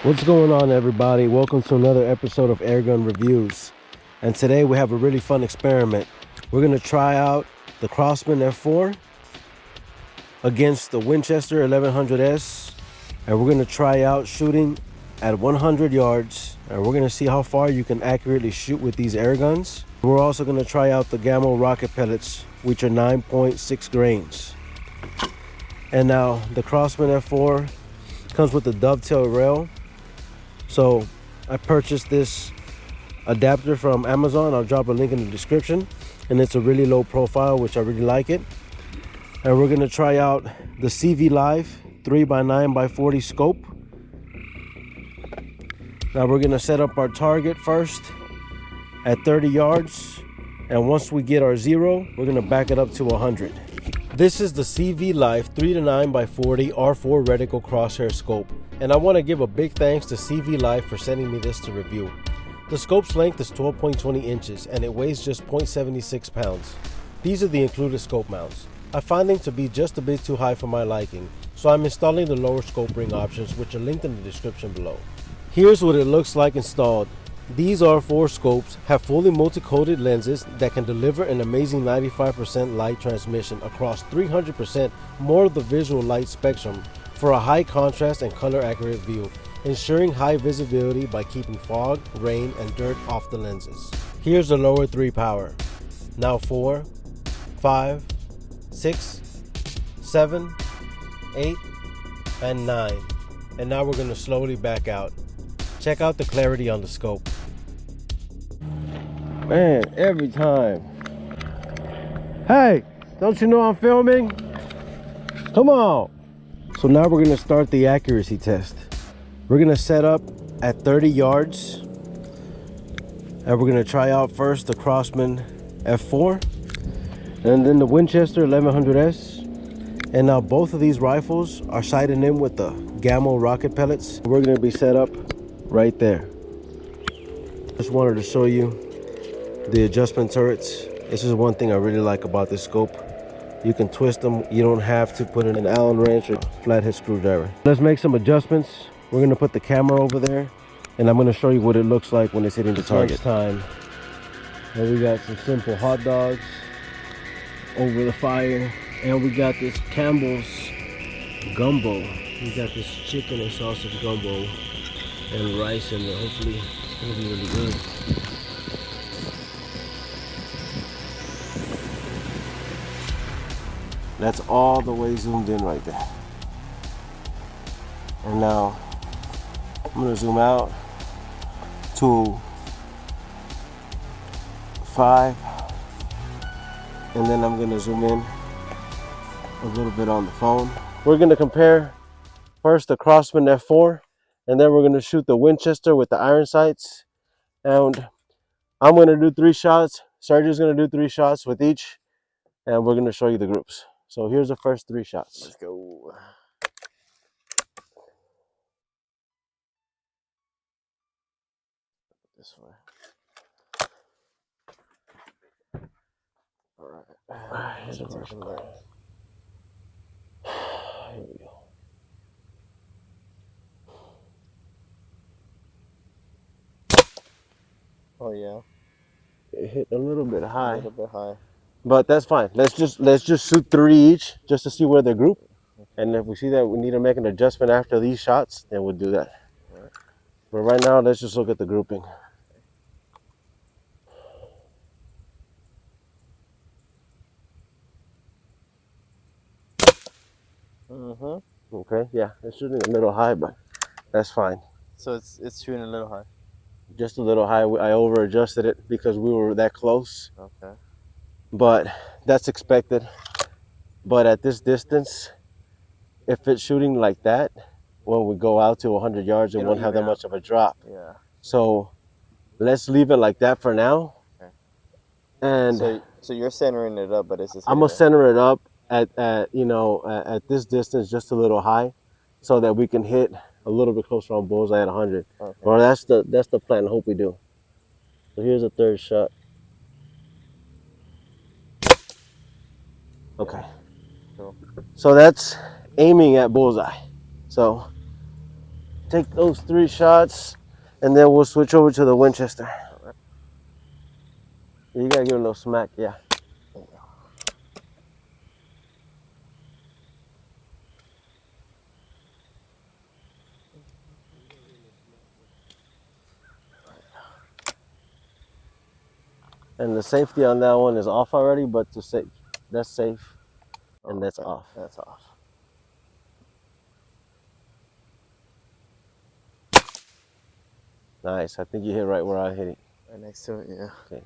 What's going on, everybody? Welcome to another episode of Airgun Reviews. And today we have a really fun experiment. We're going to try out the Crosman F4 against the Winchester 1100S. And we're going to try out shooting at 100 yards. And we're going to see how far you can accurately shoot with these air guns. We're also going to try out the Gamma rocket pellets, which are 9.6 grains. And now the Crosman F4 comes with the dovetail rail. So I purchased this adapter from Amazon. I'll drop a link in the description. And it's a really low profile, which I really like it. And we're going to try out the CVLIFE 3x9x40 scope. Now we're going to set up our target first at 30 yards. And once we get our 0, we're going to back it up to 100. This is the CVLIFE 3x9x40 R4 Reticle Crosshair scope, and I want to give a big thanks to CVLIFE for sending me this to review. The scope's length is 12.20 inches and it weighs just 0.76 pounds. These are the included scope mounts. I find them to be just a bit too high for my liking, so I'm installing the lower scope ring options, which are linked in the description below. Here's what it looks like installed. These R4 scopes have fully multi-coated lenses that can deliver an amazing 95% light transmission across 300% more of the visual light spectrum for a high contrast and color accurate view, ensuring high visibility by keeping fog, rain, and dirt off the lenses. Here's the lower 3 power. Now 4, 5, 6, 7, 8, and 9. And now we're going to slowly back out. Check out the clarity on the scope. Man, every time. Hey, don't you know I'm filming? Come on. So now we're gonna start the accuracy test. We're gonna set up at 30 yards. And we're gonna try out first the Crosman F4 and then the Winchester 1100S. And now both of these rifles are sighted in with the Gamma rocket pellets. We're gonna be set up right there. Just wanted to show you the adjustment turrets. This is one thing I really like about this scope. You can twist them. You don't have to put in an Allen wrench or flathead screwdriver. Let's make some adjustments. We're gonna put the camera over there and I'm gonna show you what it looks like when it's hitting the target. Next time. And we got some simple hot dogs over the fire. And we got this Campbell's gumbo. We got this chicken and sausage gumbo and rice in there. Hopefully it's gonna be really good. That's all the way zoomed in right there. And now I'm gonna zoom out to 5, and then I'm gonna zoom in a little bit on the phone. We're gonna compare first the Crosman F4, and then we're gonna shoot the Winchester with the iron sights. And I'm gonna do 3 shots. Sergio's gonna do 3 shots with each, and we're gonna show you the groups. So here's the first 3 shots. Let's go. This way. All right. Here's the first one. Here we go. Oh yeah. It hit a little bit high. A little bit high. But that's fine. Let's just shoot 3 each just to see where they're grouped. And if we see that we need to make an adjustment after these shots, then we'll do that. Right. But right now, let's just look at the grouping. Okay, yeah, it's shooting a little high, but that's fine. So it's shooting a little high. Just a little high. I over adjusted it because we were that close. Okay. But that's expected. But at this distance, if it's shooting like that, when we go out to 100 yards, it won't have that much of a drop. Yeah. So let's leave it like that for now. Okay. And so you're centering it up, but it's just I'm gonna center it up at this distance, just a little high, so that we can hit a little bit closer on bullseye at 100. Okay. Or that's the plan. I hope we do. So here's the 3rd shot. Okay. Cool. So that's aiming at bullseye. So take those 3 shots, and then we'll switch over to the Winchester. You gotta give it a little smack, yeah. And the safety on that one is off already, but to say that's safe, and that's off. That's off. Nice. I think you hit right where I hit it. Right next to it, yeah. Okay.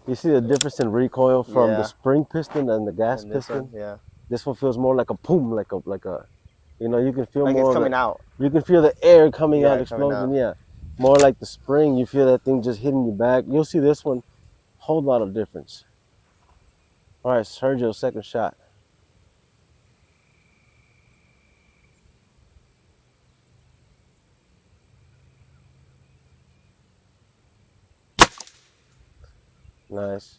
You see the difference in recoil from the spring piston and the gas piston? Yeah. This one feels more like a boom, like a, you know, you can feel like more. It's coming out. You can feel the air coming out, exploding. Coming out. Yeah. More like the spring. You feel that thing just hitting you back. You'll see this one, whole lot of difference. All right, Sergio, second shot. Nice.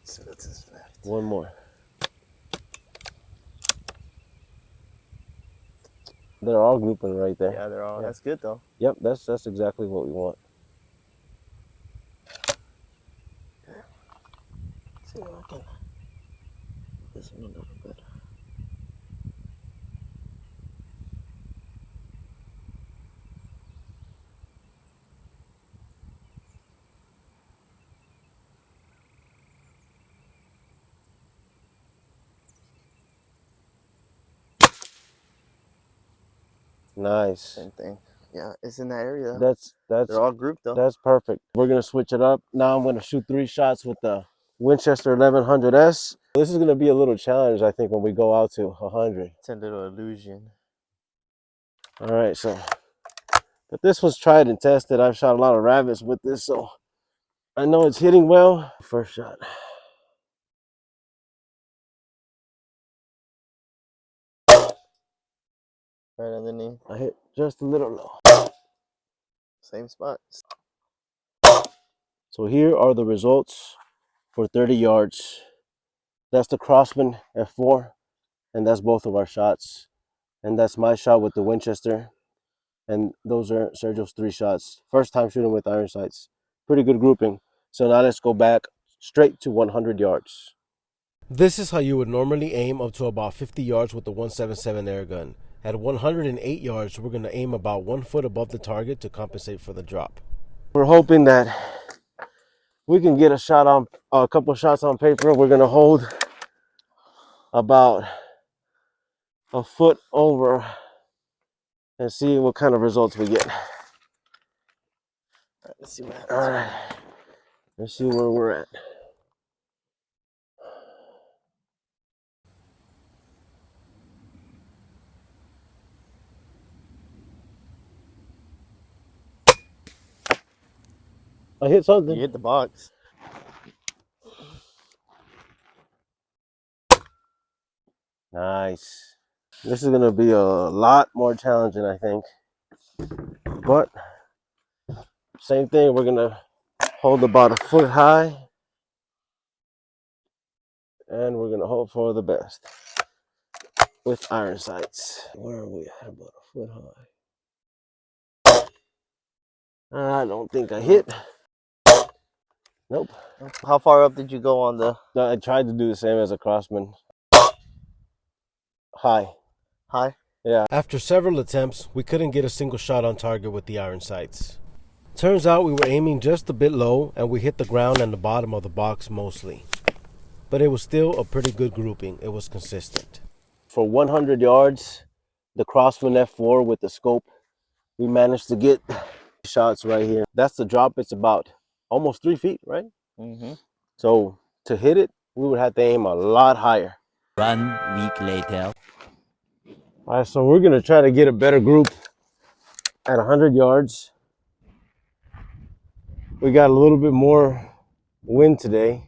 So that's his left. One more. They're all grouping right there. Yeah, they're all. Yeah. That's good though. Yep, that's exactly what we want. Let's see if I can. This one a little bit. Nice. Same thing. Yeah, it's in that area. That's They're all grouped though. That's perfect. We're gonna switch it up. Now I'm gonna shoot 3 shots with the Winchester 1100S. This is gonna be a little challenge, I think, when we go out to 100. It's a little illusion. All right, so, but this was tried and tested. I've shot a lot of rabbits with this, so I know it's hitting well. First shot. Right underneath. I hit just a little low. Same spot. So here are the results for 30 yards. That's the Crosman F4, and that's both of our shots. And that's my shot with the Winchester. And those are Sergio's 3 shots. First time shooting with iron sights. Pretty good grouping. So now let's go back straight to 100 yards. This is how you would normally aim up to about 50 yards with the 177 airgun. At 108 yards, we're going to aim about 1 foot above the target to compensate for the drop. We're hoping that we can get a couple shots on paper. We're going to hold about a foot over and see what kind of results we get. All right, let's see what happens. All right, let's see where we're at. I hit something. You hit the box. Nice. This is gonna be a lot more challenging, I think. But same thing, we're gonna hold about a foot high, and we're gonna hope for the best with iron sights. Where are we at? About a foot high. I don't think I hit. Nope. How far up did you go on the? No, I tried to do the same as a Crossman. High. High? Yeah. After several attempts, we couldn't get a single shot on target with the iron sights. Turns out we were aiming just a bit low, and we hit the ground and the bottom of the box mostly. But it was still a pretty good grouping. It was consistent. For 100 yards, the Crossman F4 with the scope, we managed to get shots right here. That's the drop. It's about almost 3 feet, right? Mm-hmm. So to hit it, we would have to aim a lot higher. 1 week later. All right, so we're gonna try to get a better group at 100 yards. We got a little bit more wind today.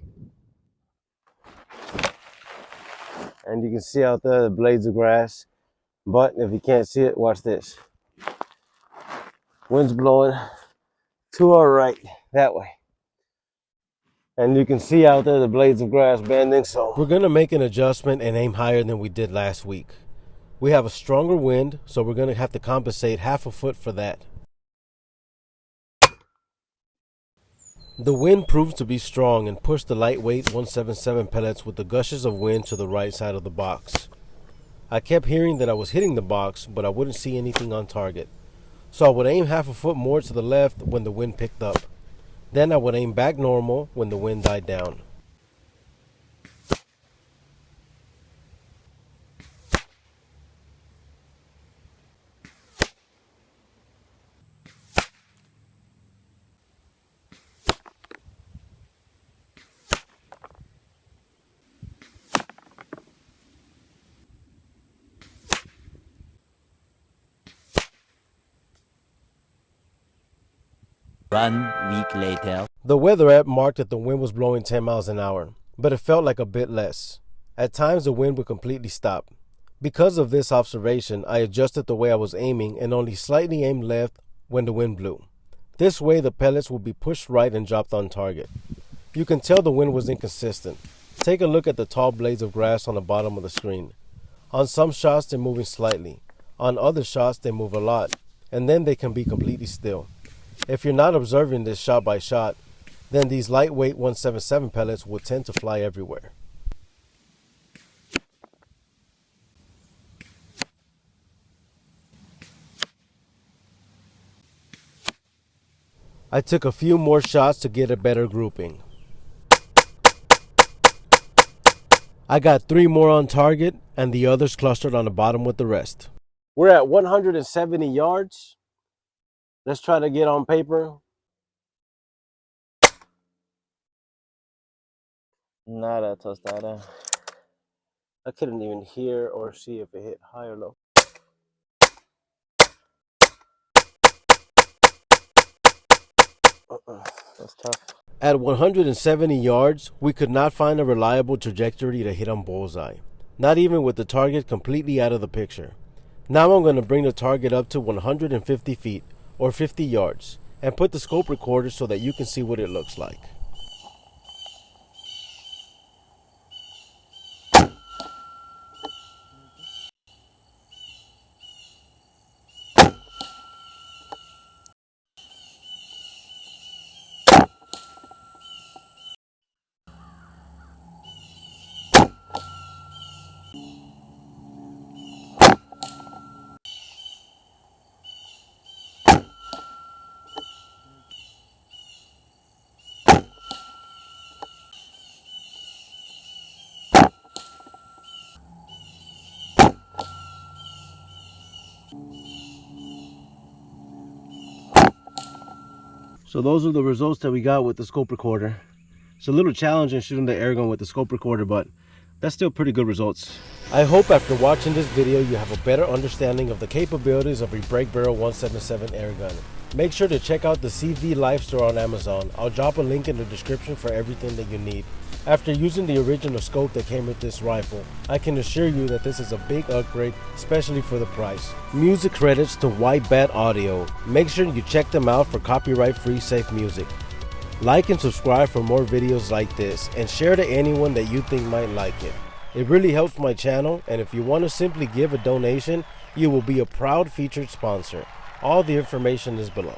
And you can see out there the blades of grass. But if you can't see it, watch this. Wind's blowing to our right, that way. And you can see out there the blades of grass bending, so we're gonna make an adjustment and aim higher than we did last week. We have a stronger wind, so we're going to have to compensate half a foot for that. The wind proved to be strong and pushed the lightweight 177 pellets with the gushes of wind to the right side of the box. I kept hearing that I was hitting the box, but I wouldn't see anything on target. So I would aim half a foot more to the left when the wind picked up. Then I would aim back normal when the wind died down. One week later. The weather app marked that the wind was blowing 10 miles an hour, but it felt like a bit less. At times the wind would completely stop. Because of this observation, I adjusted the way I was aiming and only slightly aimed left when the wind blew. This way the pellets would be pushed right and dropped on target. You can tell the wind was inconsistent. Take a look at the tall blades of grass on the bottom of the screen. On some shots they're moving slightly. On other shots they move a lot, and then they can be completely still. If you're not observing this shot by shot, then these lightweight 177 pellets will tend to fly everywhere. I took a few more shots to get a better grouping. I got 3 more on target and the others clustered on the bottom with the rest. We're at 170 yards. Let's try to get on paper. Nada, tostada. I couldn't even hear or see if it hit high or low. That's tough. At 170 yards, we could not find a reliable trajectory to hit on bullseye. Not even with the target completely out of the picture. Now I'm going to bring the target up to 150 feet or 50 yards and put the scope recorder so that you can see what it looks like. So those are the results that we got with the scope recorder. It's a little challenging shooting the airgun with the scope recorder, but that's still pretty good results. I hope after watching this video you have a better understanding of the capabilities of a Break Barrel 177 airgun. Make sure to check out the CVLIFE store on Amazon. I'll drop a link in the description for everything that you need. After using the original scope that came with this rifle, I can assure you that this is a big upgrade, especially for the price. Music credits to White Bat Audio. Make sure you check them out for copyright-free safe music. Like and subscribe for more videos like this, and share to anyone that you think might like it. It really helps my channel, and if you want to simply give a donation, you will be a proud featured sponsor. All the information is below.